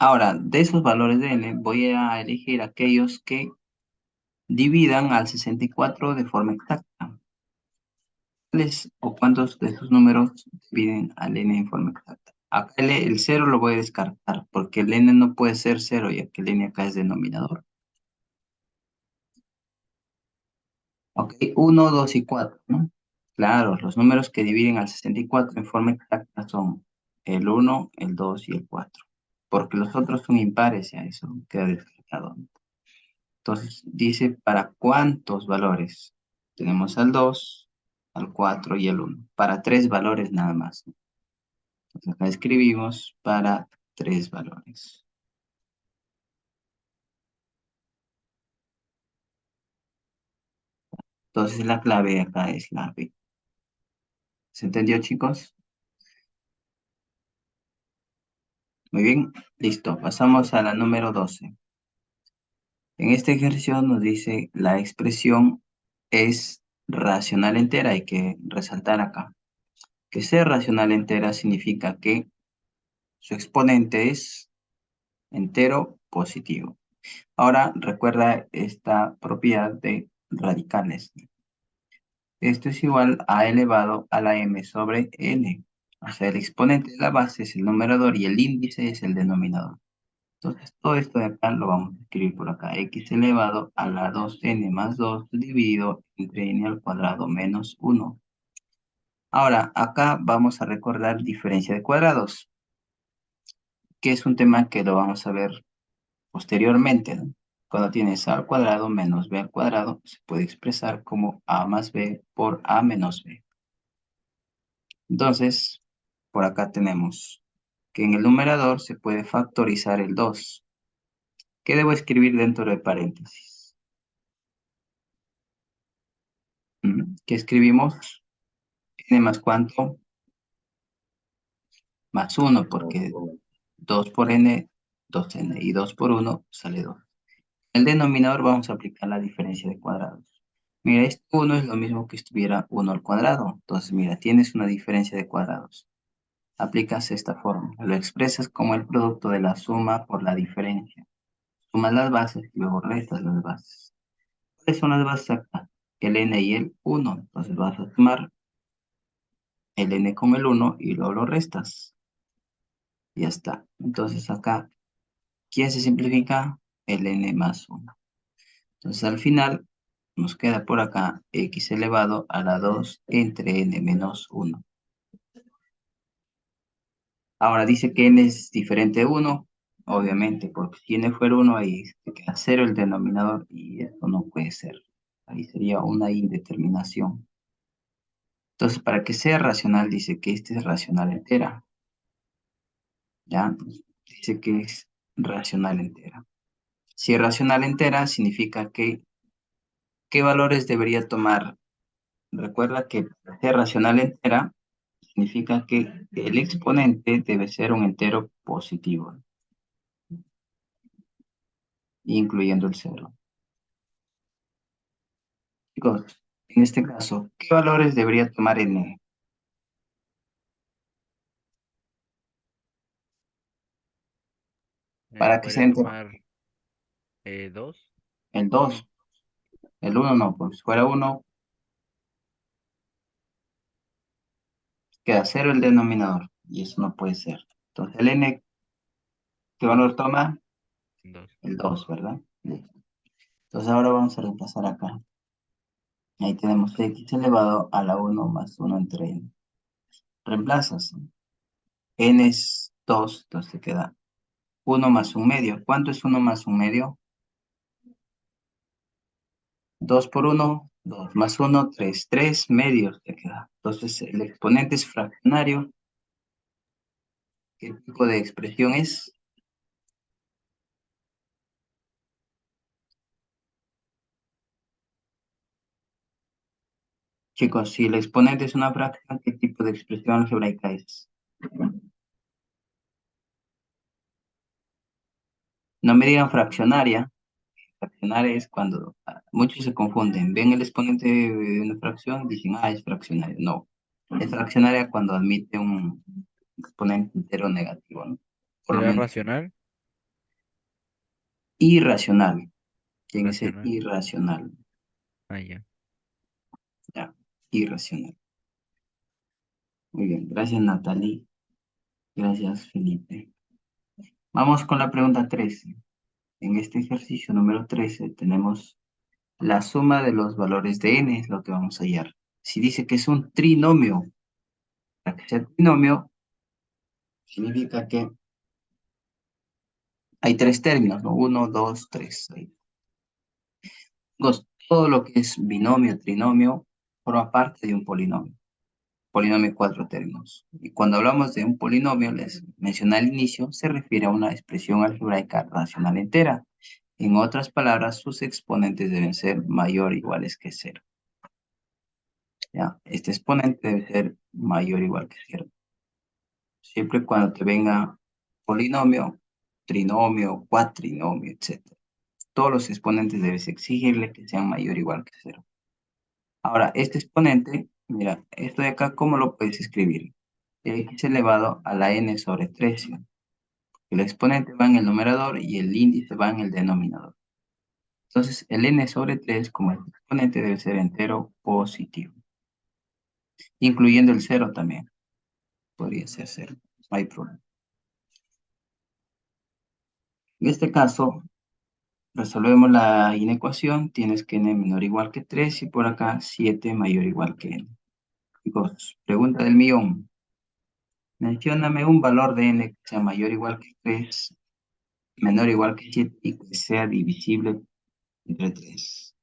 Ahora, de esos valores de n, voy a elegir aquellos que dividan al 64 de forma exacta. ¿Cuáles o cuántos de esos números dividen al n en forma exacta? Acá el 0 lo voy a descartar, porque el n no puede ser 0, ya que el n acá es denominador. Ok, 1, 2 y 4, ¿no? Claro, los números que dividen al 64 en forma exacta son el 1, el 2 y el 4. Porque los otros son impares, ya eso queda descartado, ¿no? Entonces, dice para cuántos valores. Tenemos al 2, al 4 y al 1. Para 3 valores nada más, ¿no? Entonces, acá escribimos para 3 valores. Entonces, la clave acá es la B. ¿Se entendió, chicos? Muy bien, listo. Pasamos a la número 12. En este ejercicio nos dice la expresión es racional entera. Hay que resaltar acá. Que sea racional entera significa que su exponente es entero positivo. Ahora recuerda esta propiedad de radicales. Esto es igual a elevado a la m sobre n. O sea, el exponente de la base es el numerador y el índice es el denominador. Entonces, todo esto de acá lo vamos a escribir por acá. X elevado a la 2n más 2 dividido entre n al cuadrado menos 1. Ahora, acá vamos a recordar diferencia de cuadrados, que es un tema que lo vamos a ver posteriormente, ¿no? Cuando tienes a al cuadrado menos b al cuadrado, se puede expresar como a más b por a menos b. Entonces, por acá tenemos que en el numerador se puede factorizar el 2. ¿Qué debo escribir dentro de paréntesis? ¿Qué escribimos? N más cuánto? Más 1, porque 2 por n, 2n, y 2 por 1 sale 2. En el denominador vamos a aplicar la diferencia de cuadrados. Mira, este 1 es lo mismo que estuviera 1 al cuadrado. Entonces, mira, tienes una diferencia de cuadrados. Aplicas esta forma. Lo expresas como el producto de la suma por la diferencia. Sumas las bases y luego restas las bases. ¿Cuáles son las bases acá? El n y el 1. Entonces vas a sumar el n con el 1 y luego lo restas. Ya está. Entonces acá, ¿quién se simplifica? El n más 1. Entonces al final nos queda por acá x elevado a la 2 entre n menos 1. Ahora dice que n es diferente de 1, obviamente, porque si n fuera 1, ahí se queda 0 el denominador y esto no puede ser. Ahí sería una indeterminación. Entonces, para que sea racional, dice que este es racional entera. ¿Ya? Dice que es racional entera. Si es racional entera, significa que, ¿qué valores debería tomar? Recuerda que para ser racional entera, significa que el exponente debe ser un entero positivo, incluyendo el 0. Chicos, en este caso, ¿qué valores debería tomar n? Para que sea Podría entero. tomar 2. El 2. El 1 no, pues si fuera 1, queda 0 el denominador. Y eso no puede ser. Entonces el n, ¿qué valor toma? 2. El 2, ¿verdad? Listo. Entonces ahora vamos a repasar acá. Ahí tenemos x elevado a la 1 más 1 entre n. Reemplazas. N es 2, entonces te queda 1 más 1 medio. ¿Cuánto es 1 más 1 medio? 2 por 1, 2 más 1, 3. 3 medios te queda. Entonces el exponente es fraccionario. ¿Qué tipo de expresión es? Chicos, si el exponente es una fracción, ¿qué tipo de expresión algebraica es? No me digan fraccionaria. Fraccionaria es cuando muchos se confunden. Ven el exponente de una fracción y dicen, es fraccionaria. No. Es fraccionaria cuando admite un exponente entero negativo, ¿no? Por lo ¿Será menos. racional? irracional. Tiene que ser Racional. irracional. Ah, ya. Ya, irracional. Muy bien, gracias Natalie. Gracias Felipe. Vamos con la pregunta 13. En este ejercicio número 13 tenemos la suma de los valores de n, es lo que vamos a hallar. Si dice que es un trinomio, para que sea trinomio, significa que hay tres términos, ¿no? 1, 2, 3. Todo lo que es binomio, trinomio, forma parte de un polinomio. Polinomio cuatro términos. Y cuando hablamos de un polinomio, les mencioné al inicio, se refiere a una expresión algebraica racional entera. En otras palabras, sus exponentes deben ser mayor o iguales que cero. ¿Ya? Este exponente debe ser mayor o igual que cero. Siempre y cuando te venga polinomio, trinomio, cuatrinomio, etc. Todos los exponentes debes exigirle que sean mayor o igual que cero. Ahora, este exponente, mira, esto de acá, ¿cómo lo puedes escribir? X elevado a la n sobre 3. El exponente va en el numerador y el índice va en el denominador. Entonces, el n sobre 3 como el exponente debe ser entero positivo. Incluyendo el 0 también. Podría ser 0. No hay problema. En este caso, resolvemos la inecuación. Tienes que n menor o igual que 3 y por acá 7 mayor o igual que n. Chicos, pregunta del millón. Mencióname un valor de n que sea mayor o igual que 3, menor o igual que 7 y que sea divisible entre 3.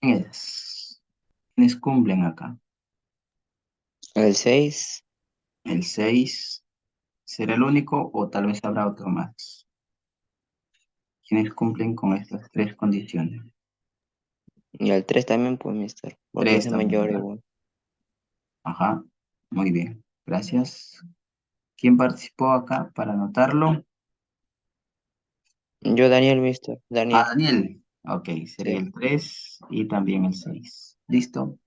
¿Quiénes cumplen acá? El 6 El 6 será el único o tal vez habrá otro más. ¿Quiénes cumplen con estas tres condiciones? y el 3 también, pues, mister. Porque 3 es también, mayor o ¿verdad? igual. Ajá, muy bien. Gracias. ¿Quién participó acá para anotarlo? Yo, Daniel, mister. Ah, Daniel. Daniel. Ok, sería Sí. el 3 y también el 6. ¿Listo?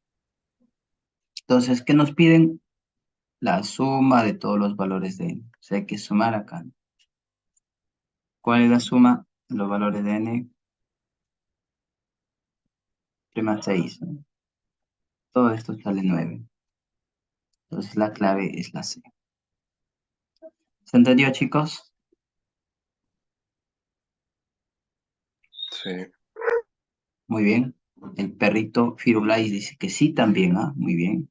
Entonces, ¿qué nos piden? La suma de todos los valores de n. O sea, hay que sumar acá. ¿Cuál es la suma de los valores de n? Prima 6, ¿no? Todo esto sale 9. Entonces, la clave es la C. ¿Se entendió, chicos? Sí. Muy bien. El perrito Firulais dice que sí también, ¿ah? Muy bien.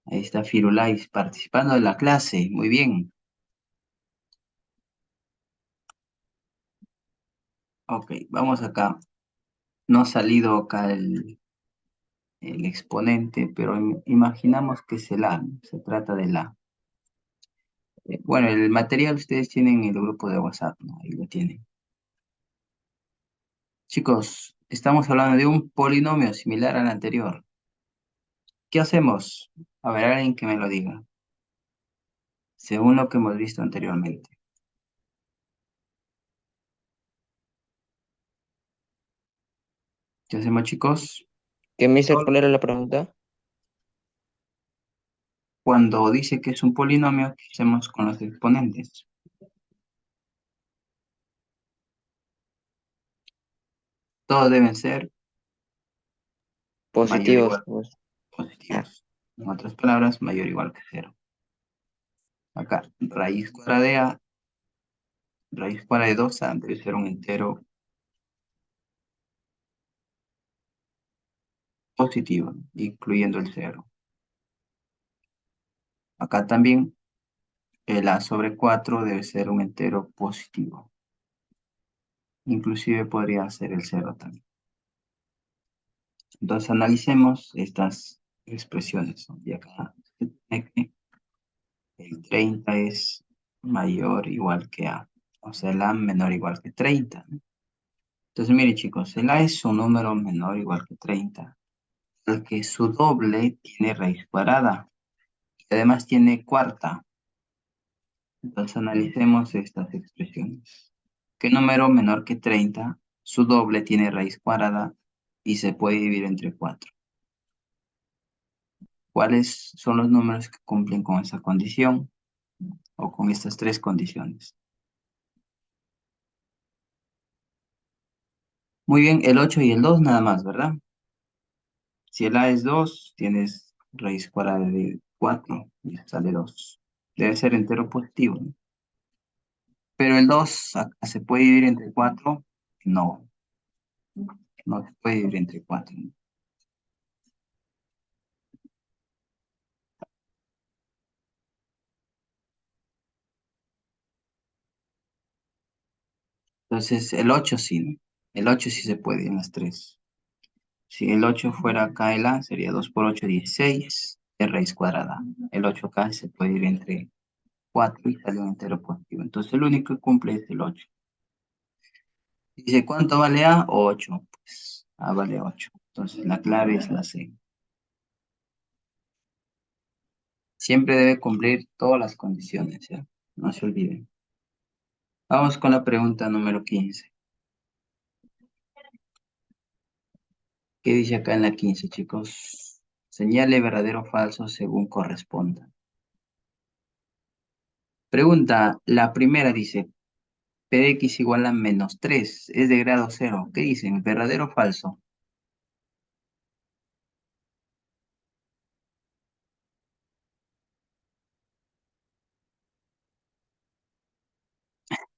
Ahí está Firulais participando de la clase. Muy bien. Ok, vamos acá. No ha salido acá el exponente, pero imaginamos que es el A, ¿no? Se trata del A. Bueno, el material ustedes tienen en el grupo de WhatsApp, ¿no? Ahí lo tienen. Chicos, estamos hablando de un polinomio similar al anterior. ¿Qué hacemos? A ver, alguien que me lo diga. Según lo que hemos visto anteriormente. ¿Qué hacemos, chicos? ¿Qué, mister? ¿Cuál era la pregunta? Cuando dice que es un polinomio, ¿qué hacemos con los exponentes? Todos deben ser mayor o Positivos, igual pues. positivos. En otras palabras, mayor o igual que 0. Acá, raíz cuadrada de 2a debe ser un entero positivo, incluyendo el 0. Acá también, el a sobre 4 debe ser un entero positivo. Inclusive podría ser el 0 también. Entonces analicemos estas expresiones, ¿no? Y acá se tiene que el 30 es mayor o igual que A. O sea, el A menor o igual que 30, ¿no? Entonces, miren chicos, el A es un número menor o igual que 30, el que su doble tiene raíz cuadrada y además tiene cuarta. Entonces, analicemos estas expresiones. ¿Qué número menor que 30, su doble tiene raíz cuadrada y se puede dividir entre 4? ¿Cuáles son los números que cumplen con esa condición o con estas tres condiciones? Muy bien, el 8 y el 2 nada más, ¿verdad? Si el A es 2, tienes raíz cuadrada de 4 y sale 2. Debe ser entero positivo, ¿no? Pero el 2 acá se puede dividir entre 4. No, no se puede dividir entre 4. ¿No? Entonces el 8 sí, ¿no? El 8 sí se puede en las 3. Si el 8 fuera acá el A, sería 2 por 8, 16 de raíz cuadrada. El 8 acá se puede ir entre 4 y sale un entero positivo. Entonces el único que cumple es el 8. Dice, ¿cuánto vale A? 8. Pues A vale 8. Entonces la clave es la C. Siempre debe cumplir todas las condiciones, ¿ya? No se olviden. Vamos con la pregunta número 15. ¿Qué dice acá en la 15, chicos? Señale verdadero o falso según corresponda. Pregunta, la primera dice, P de X igual a menos 3, es de grado 0. ¿Qué dicen? ¿Verdadero o falso?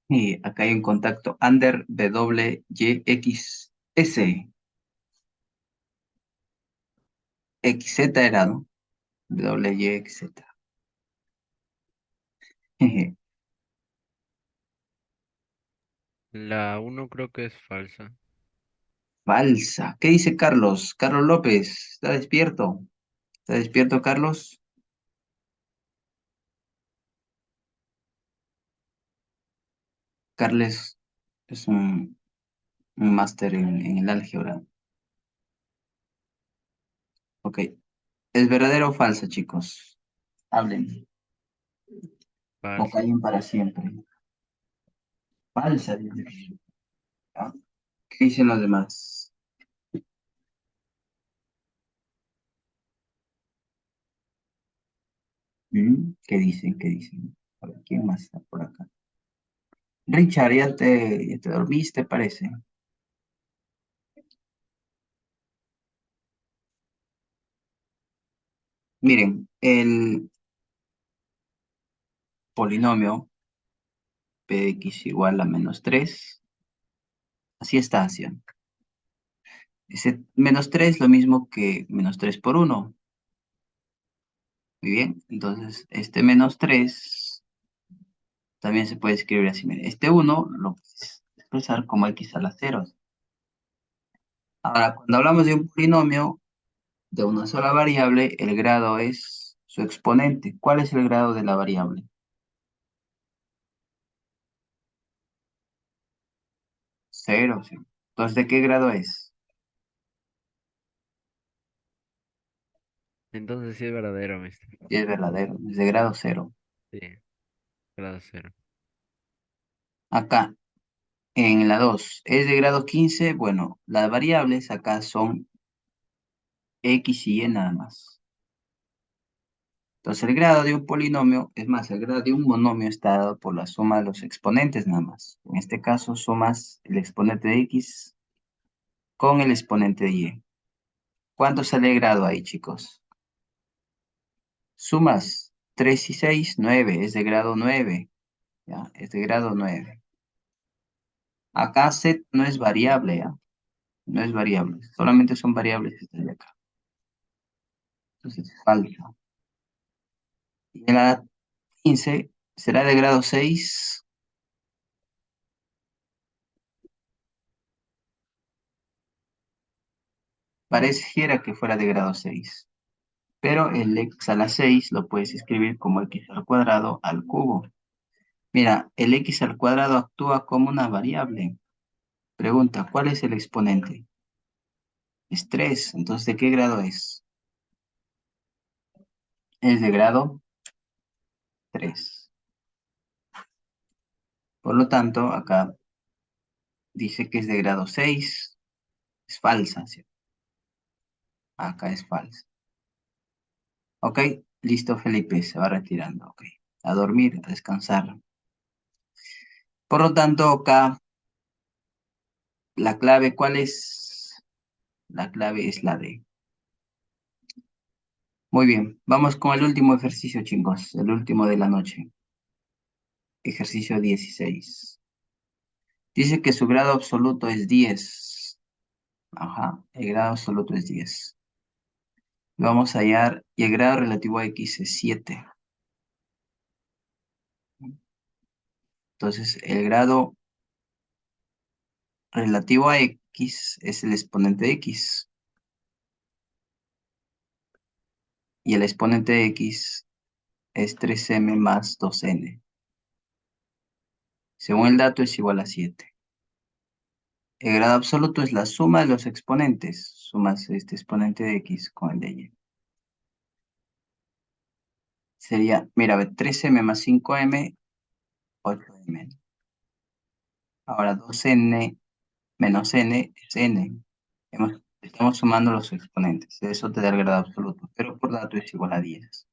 Y acá hay un contacto under WYXS. XZ era, ¿no? WYXZ. La uno creo que es falsa. Falsa. ¿Qué dice Carlos? Carlos López, ¿está despierto? ¿Está despierto, Carlos? Carles es un máster en el álgebra. Ok. ¿Es verdadero o falsa, chicos? Hablen. O Falsa. callen para siempre. Falsa, dice. ¿Ah? ¿Qué dicen los demás? ¿Qué dicen? ¿Qué dicen? A ver, ¿quién más está por acá? Richard, ya te dormiste, parece. Miren, el polinomio P de X igual a menos 3. Así está haciendo. Ese menos 3 lo mismo que menos 3 por 1. Muy bien, entonces este menos 3 también se puede escribir así. Miren, este 1 lo puedes expresar como X a la 0. Ahora, cuando hablamos de un polinomio de una sola variable, el grado es su exponente. ¿Cuál es el grado de la variable? 0. ¿Sí? Entonces, ¿de qué grado es? Entonces sí es verdadero, mister. Sí, es verdadero, es de grado 0. Sí, grado 0. Acá, en la 2, ¿es de grado 15? Bueno, las variables acá son X y Y nada más. Entonces, el grado de un polinomio, es más, el grado de un monomio está dado por la suma de los exponentes nada más. En este caso, sumas el exponente de X con el exponente de Y. ¿Cuánto sale el grado ahí, chicos? Sumas 3 y 6, 9, es de grado 9. ¿Ya? Es de grado 9. Acá Z no es variable, ¿ya? No es variable, solamente son variables estas de acá. Entonces, falta. Y en la 15, ¿será de grado 6? Pareciera que fuera de grado 6. Pero el x a la 6 lo puedes escribir como x al cuadrado al cubo. Mira, el x al cuadrado actúa como una variable. Pregunta, ¿cuál es el exponente? Es 3. Entonces, ¿de qué grado es? Es de grado 3. Por lo tanto, acá dice que es de grado 6. Es falsa, ¿sí? Acá es falsa. Ok, listo, Felipe, se va retirando. Ok, a dormir, a descansar. Por lo tanto, acá La clave, ¿cuál es? La clave es la D. Muy bien, vamos con el último ejercicio, chicos, el último de la noche. Ejercicio 16. Dice que su grado absoluto es 10. Ajá, el grado absoluto es 10. Vamos a hallar, y el grado relativo a X es 7. Entonces, el grado relativo a X es el exponente de X. Y el exponente de X es 3m más 2n. Según el dato es igual a 7. El grado absoluto es la suma de los exponentes. Sumas este exponente de X con el de Y. Sería, mira, 3m más 5m, 8m. Ahora 2n menos n es n. Estamos sumando los exponentes. Eso te da el grado absoluto, pero por dato es igual a 10.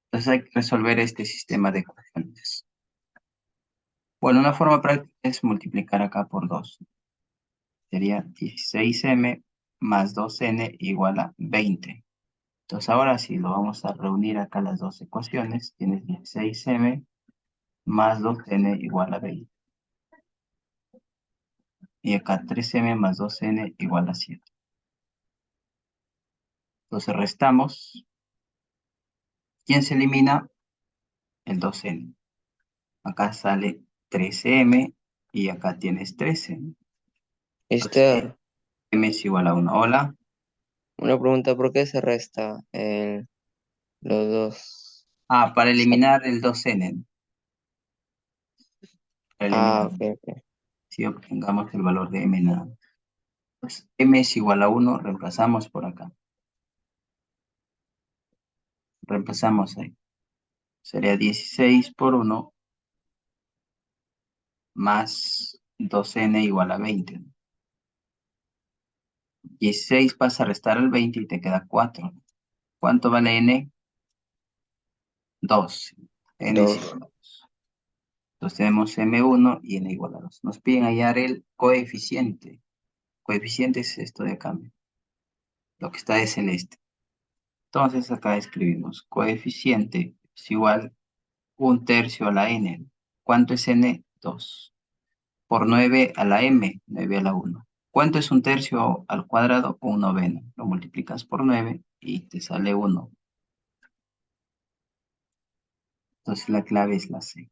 Entonces hay que resolver este sistema de ecuaciones. Bueno, una forma práctica es multiplicar acá por 2. Sería 16m más 2n igual a 20. Entonces ahora sí lo vamos a reunir acá las dos ecuaciones. Tienes 16m más 2n igual a 20. Y acá 3m más 2n igual a 7. Entonces restamos. ¿Quién se elimina? El 2n. Acá sale 13m y acá tienes 13. Entonces Mister, m es igual a 1. Hola. una pregunta, ¿por qué se resta los dos? Ah, para eliminar el 2n. Para Ah, eliminar. ok, ok. Si obtengamos el valor de m nada más. Pues m es igual a 1, reemplazamos por acá. Reemplazamos ahí. Sería 16 por 1 más 2n igual a 20. 16 pasa a restar el 20 y te queda 4. ¿Cuánto vale n? 2. N es igual a 2. Entonces tenemos m1 y n igual a 2. Nos piden hallar el coeficiente. Coeficiente es esto de acá, lo que está de celeste. Entonces acá escribimos coeficiente es igual 1/3 a la n. ¿Cuánto es n? 2. Por 9 a la m, 9 a la 1. ¿Cuánto es 1/3 al cuadrado? 1/9. Lo multiplicas por 9 y te sale 1. Entonces la clave es la C.